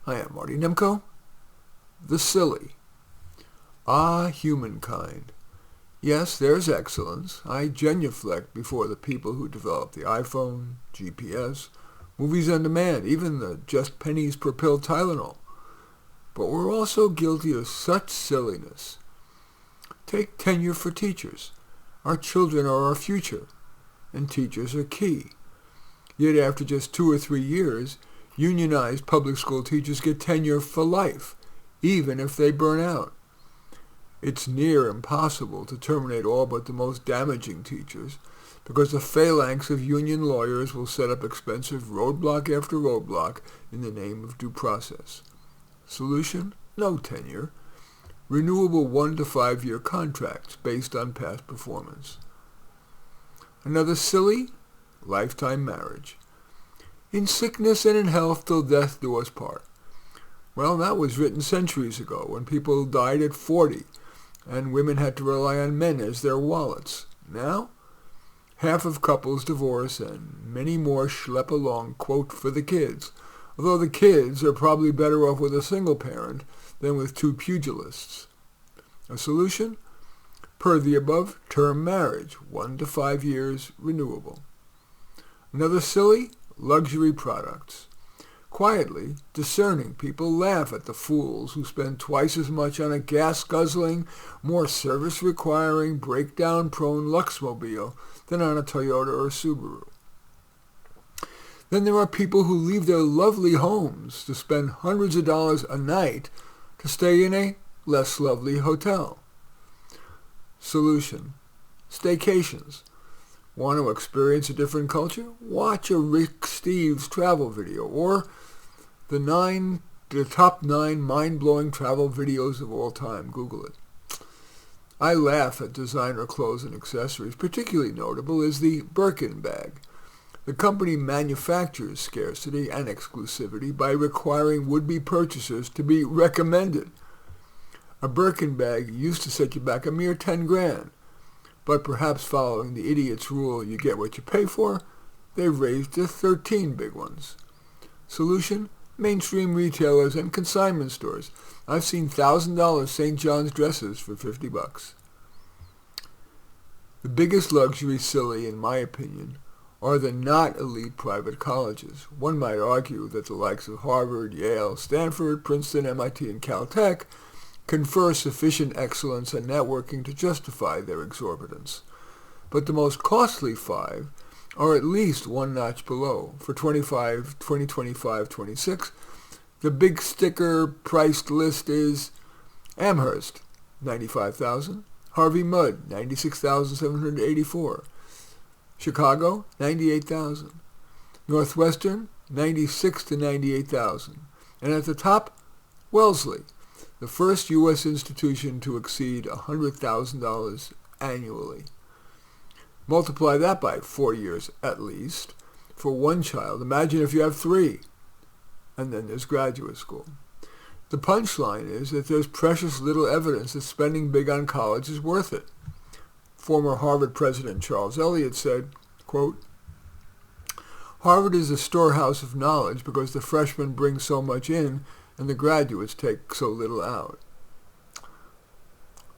I am Marty Nemko. The silly. Ah, humankind. Yes, there's excellence. I genuflect before the people who developed the iPhone, GPS, movies on demand, even the just pennies per pill Tylenol. But we're also guilty of such silliness. Take tenure for teachers. Our children are our future, and teachers are key. Yet after just 2 or 3 years, unionized public school teachers get tenure for life, even if they burn out. It's near impossible to terminate all but the most damaging teachers, because the phalanx of union lawyers will set up expensive roadblock after roadblock in the name of due process. Solution? No tenure. Renewable 1 to 5 year contracts based on past performance. Another silly? Lifetime marriage. In sickness and in health till death do us part. Well, that was written centuries ago when people died at 40 and women had to rely on men as their wallets. Now, half of couples divorce and many more schlep along, quote, for the kids, although the kids are probably better off with a single parent than with 2 pugilists. A solution? Per the above, term marriage, 1 to 5 years, renewable. Another silly? Luxury products. Quietly, discerning people laugh at the fools who spend twice as much on a gas-guzzling, more service-requiring, breakdown-prone Luxmobile than on a Toyota or Subaru. Then there are people who leave their lovely homes to spend hundreds of dollars a night to stay in a less lovely hotel. Solution: staycations. Want to experience a different culture? Watch a Rick Steves travel video, or the top 9 mind-blowing travel videos of all time. Google it. I laugh at designer clothes and accessories. Particularly notable is the Birkin bag. The company manufactures scarcity and exclusivity by requiring would-be purchasers to be recommended. A Birkin bag used to set you back a mere 10 grand. But perhaps following the idiot's rule, you get what you pay for, they've raised to 13 big ones. Solution? Mainstream retailers and consignment stores. I've seen $1,000 St. John's dresses for $50. The biggest luxury silly, in my opinion, are the not elite private colleges. One might argue that the likes of Harvard, Yale, Stanford, Princeton, MIT, and Caltech confer sufficient excellence and networking to justify their exorbitance. But the most costly 5 are at least one notch below. For 2025-26, the big sticker priced list is Amherst, $95,000, Harvey Mudd, $96,784, Chicago, $98,000, Northwestern, $96,000 to $98,000, and at the top, Wellesley, the first U.S. institution to exceed $100,000 annually. Multiply that by 4 years at least for one child. Imagine if you have 3. And then there's graduate school. The punchline is that there's precious little evidence that spending big on college is worth it. Former Harvard President Charles Eliot said, quote, Harvard is a storehouse of knowledge because the freshmen bring so much in and the graduates take so little out.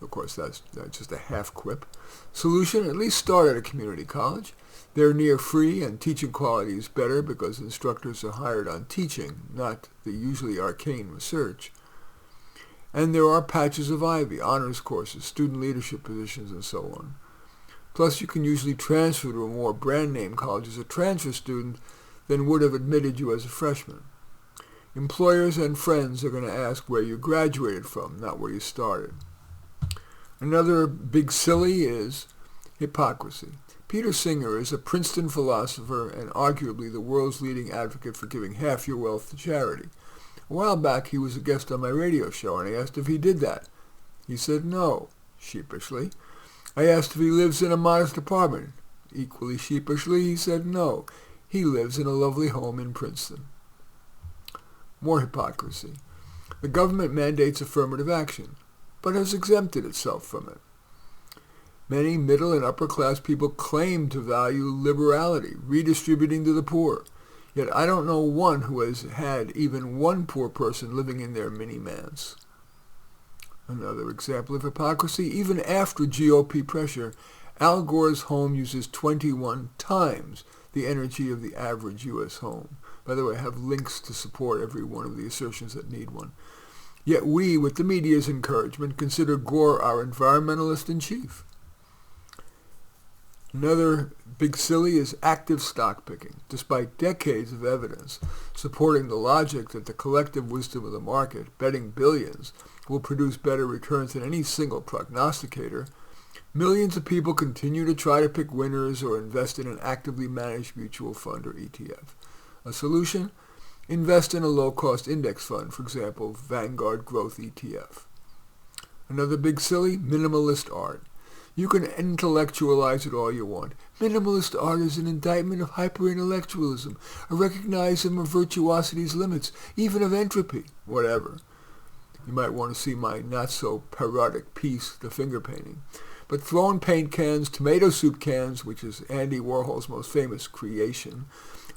Of course, that's just a half quip. Solution: at least start at a community college. They're near free and teaching quality is better because instructors are hired on teaching, not the usually arcane research. And there are patches of ivy, honors courses, student leadership positions, and so on. Plus, you can usually transfer to a more brand-name college as a transfer student than would have admitted you as a freshman. Employers and friends are going to ask where you graduated from, not where you started. Another big silly is hypocrisy. Peter Singer is a Princeton philosopher and arguably the world's leading advocate for giving half your wealth to charity. A while back he was a guest on my radio show and I asked if he did that. He said no, sheepishly. I asked if he lives in a modest apartment. Equally sheepishly he said no. He lives in a lovely home in Princeton. More hypocrisy. The government mandates affirmative action, but has exempted itself from it. Many middle and upper class people claim to value liberality, redistributing to the poor. Yet I don't know one who has had even one poor person living in their mini-manse. Another example of hypocrisy, even after GOP pressure, Al Gore's home uses 21 times the energy of the average U.S. home. By the way, I have links to support every one of the assertions that need one. Yet we, with the media's encouragement, consider Gore our environmentalist in chief. Another big silly is active stock picking, despite decades of evidence supporting the logic that the collective wisdom of the market, betting billions, will produce better returns than any single prognosticator. Millions of people continue to try to pick winners or invest in an actively managed mutual fund or ETF. A solution? Invest in a low-cost index fund, for example, Vanguard Growth ETF. Another big silly, minimalist art. You can intellectualize it all you want. Minimalist art is an indictment of hyper-intellectualism, a recognition of virtuosity's limits, even of entropy, whatever. You might want to see my not-so-parodic piece, The Finger Painting. But thrown paint cans, tomato soup cans, which is Andy Warhol's most famous creation,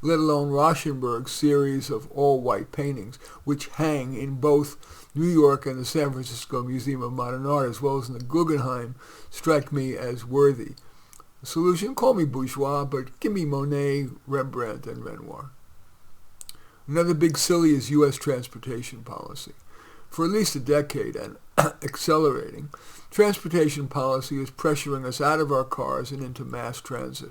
let alone Rauschenberg's series of all-white paintings, which hang in both New York and the San Francisco Museum of Modern Art, as well as in the Guggenheim, strike me as worthy. The solution? Call me bourgeois, but give me Monet, Rembrandt, and Renoir. Another big silly is U.S. transportation policy. For at least a decade, and accelerating, transportation policy is pressuring us out of our cars and into mass transit.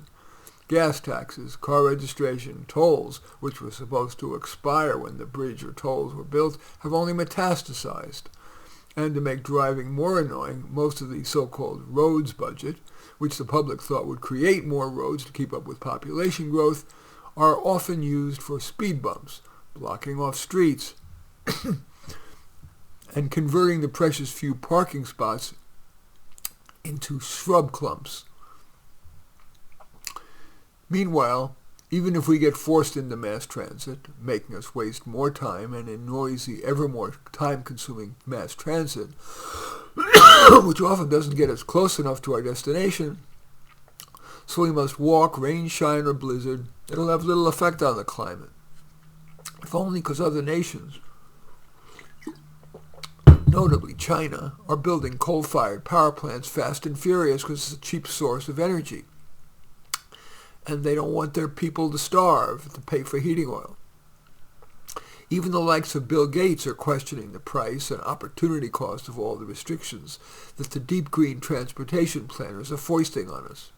Gas taxes, car registration, tolls, which were supposed to expire when the bridge or tolls were built, have only metastasized. And to make driving more annoying, most of the so-called roads budget, which the public thought would create more roads to keep up with population growth, are often used for speed bumps, blocking off streets, and converting the precious few parking spots into shrub clumps. Meanwhile, even if we get forced into mass transit, making us waste more time, and in noisy, ever more time-consuming mass transit, which often doesn't get us close enough to our destination, so we must walk, rain, shine, or blizzard, it'll have little effect on the climate. If only because other nations, notably China, are building coal-fired power plants fast and furious because it's a cheap source of energy. And they don't want their people to starve to pay for heating oil. Even the likes of Bill Gates are questioning the price and opportunity cost of all the restrictions that the deep green transportation planners are foisting on us.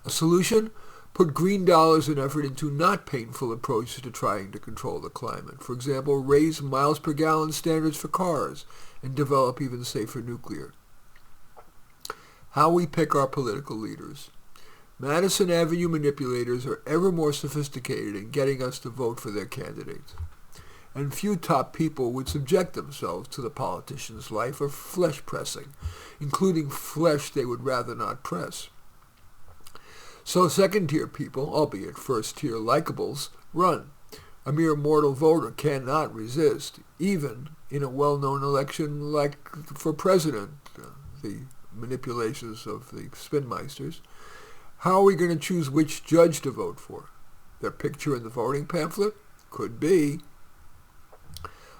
A solution? Put green dollars and effort into not painful approaches to trying to control the climate. For example, raise miles per gallon standards for cars and develop even safer nuclear. How we pick our political leaders. Madison Avenue manipulators are ever more sophisticated in getting us to vote for their candidates. And few top people would subject themselves to the politician's life of flesh pressing, including flesh they would rather not press. So second-tier people, albeit first-tier likables, run. A mere mortal voter cannot resist, even in a well-known election like for president, the manipulations of the spinmeisters. How are we going to choose which judge to vote for? Their picture in the voting pamphlet? Could be.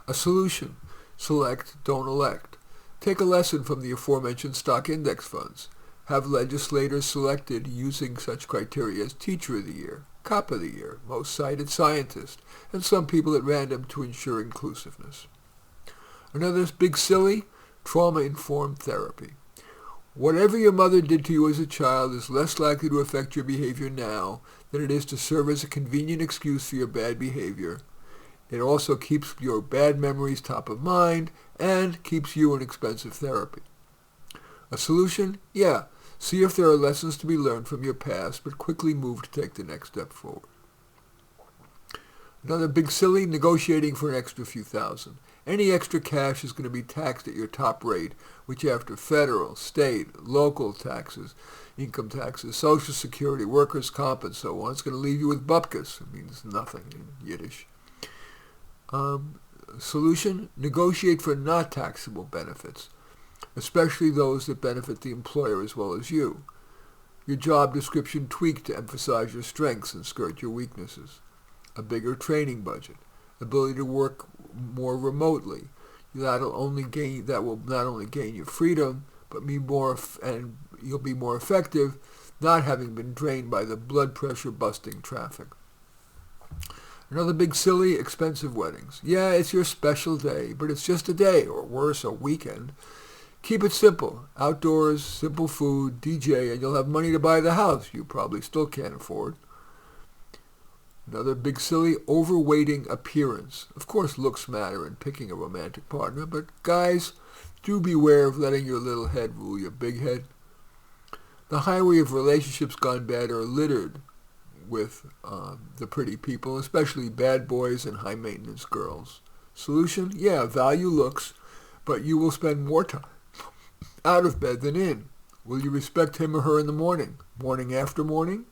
A solution. Select, don't elect. Take a lesson from the aforementioned stock index funds. Have legislators selected using such criteria as Teacher of the Year, Cop of the Year, Most Cited Scientist, and some people at random to ensure inclusiveness. Another big silly, trauma-informed therapy. Whatever your mother did to you as a child is less likely to affect your behavior now than it is to serve as a convenient excuse for your bad behavior. It also keeps your bad memories top of mind and keeps you in expensive therapy. A solution? Yeah, see if there are lessons to be learned from your past, but quickly move to take the next step forward. Another big silly, negotiating for an extra few thousand. Any extra cash is going to be taxed at your top rate, which after federal, state, local taxes, income taxes, Social Security, workers' comp, and so on, it's going to leave you with bupkis. It means nothing in Yiddish. Solution? Negotiate for not taxable benefits, especially those that benefit the employer as well as you. Your job description tweaked to emphasize your strengths and skirt your weaknesses. a bigger training budget, ability to work more remotely. That will not only gain you freedom, but and you'll be more effective, not having been drained by the blood pressure busting traffic. Another big silly, expensive weddings. Yeah, it's your special day, but it's just a day, or worse, a weekend. Keep it simple. Outdoors, simple food, DJ, and you'll have money to buy the house you probably still can't afford. Another big silly, overweighting appearance. Of course, looks matter in picking a romantic partner, but guys, do beware of letting your little head rule your big head. The highway of relationships gone bad are littered with the pretty people, especially bad boys and high-maintenance girls. Solution? Yeah, value looks, but you will spend more time out of bed than in. Will you respect him or her in the morning? Morning after morning?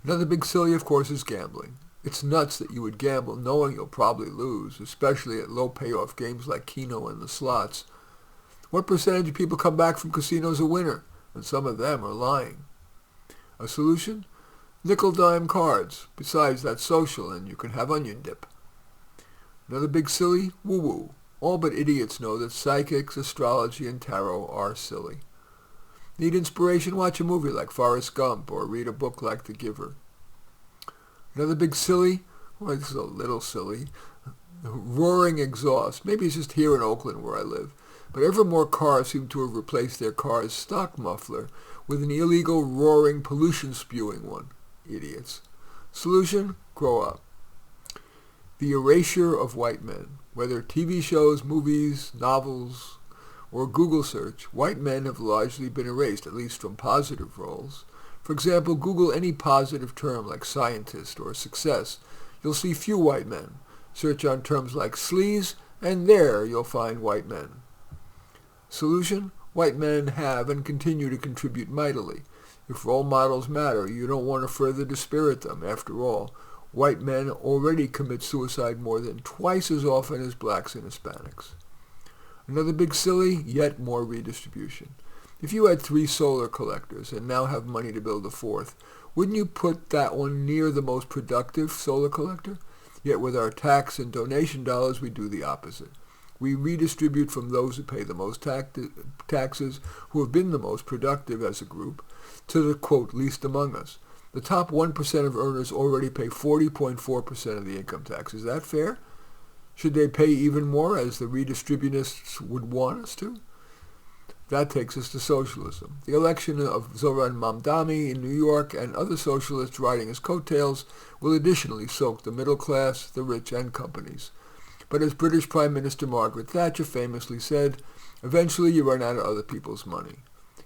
Another big silly, of course, is gambling. It's nuts that you would gamble knowing you'll probably lose, especially at low payoff games like Keno and the slots. What percentage of people come back from casinos a winner? And some of them are lying. A solution? Nickel-dime cards. Besides, that's social and you can have onion dip. Another big silly? Woo-woo. All but idiots know that psychics, astrology, and tarot are silly. Need inspiration? Watch a movie like Forrest Gump or read a book like The Giver. Another big silly? Well, this is a little silly. Roaring exhaust. Maybe it's just here in Oakland where I live. But ever more cars seem to have replaced their car's stock muffler with an illegal, roaring, pollution-spewing one. Idiots. Solution? Grow up. The erasure of white men. Whether TV shows, movies, novels, or Google search, white men have largely been erased, at least from positive roles. For example, Google any positive term like scientist or success. You'll see few white men. Search on terms like sleaze, and there you'll find white men. Solution? White men have and continue to contribute mightily. If role models matter, you don't want to further dispirit them. After all, white men already commit suicide more than twice as often as blacks and Hispanics. Another big silly, yet more redistribution. If you had 3 solar collectors and now have money to build a 4th, wouldn't you put that one near the most productive solar collector? Yet with our tax and donation dollars, we do the opposite. We redistribute from those who pay the most taxes, who have been the most productive as a group, to the, quote, least among us. The top 1% of earners already pay 40.4% of the income tax. Is that fair? Should they pay even more, as the redistributionists would want us to? That takes us to socialism. The election of Zoran Mamdani in New York and other socialists riding his coattails will additionally soak the middle class, the rich, and companies. But as British Prime Minister Margaret Thatcher famously said, eventually you run out of other people's money.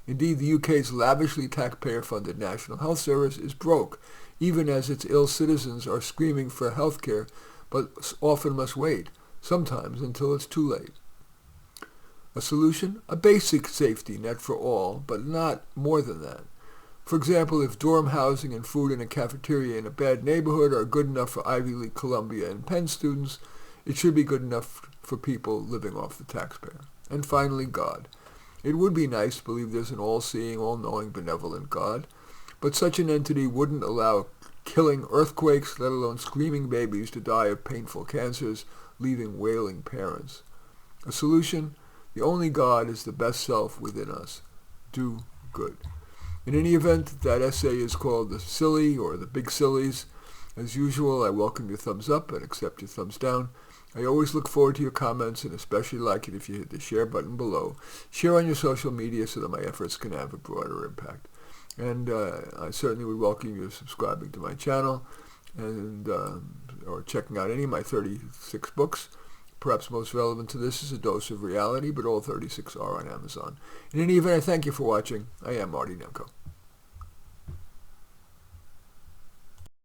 Indeed, the UK's lavishly taxpayer-funded National Health Service is broke, even as its ill citizens are screaming for health care, but often must wait, sometimes until it's too late. A solution? A basic safety net for all, but not more than that. For example, if dorm housing and food in a cafeteria in a bad neighborhood are good enough for Ivy League, Columbia, and Penn students, it should be good enough for people living off the taxpayer. And finally, God. It would be nice to believe there's an all-seeing, all-knowing, benevolent God, but such an entity wouldn't allow killing earthquakes, let alone screaming babies, to die of painful cancers, leaving wailing parents. A solution? The only God is the best self within us. Do good. In any event, that essay is called The Silly or The Big Sillies. As usual, I welcome your thumbs up and accept your thumbs down. I always look forward to your comments and especially like it if you hit the share button below. Share on your social media so that my efforts can have a broader impact. And I certainly would welcome you subscribing to my channel and or checking out any of my 36 books. Perhaps most relevant to this is A Dose of Reality, but all 36 are on Amazon. In any event, I thank you for watching. I am Marty Nemko.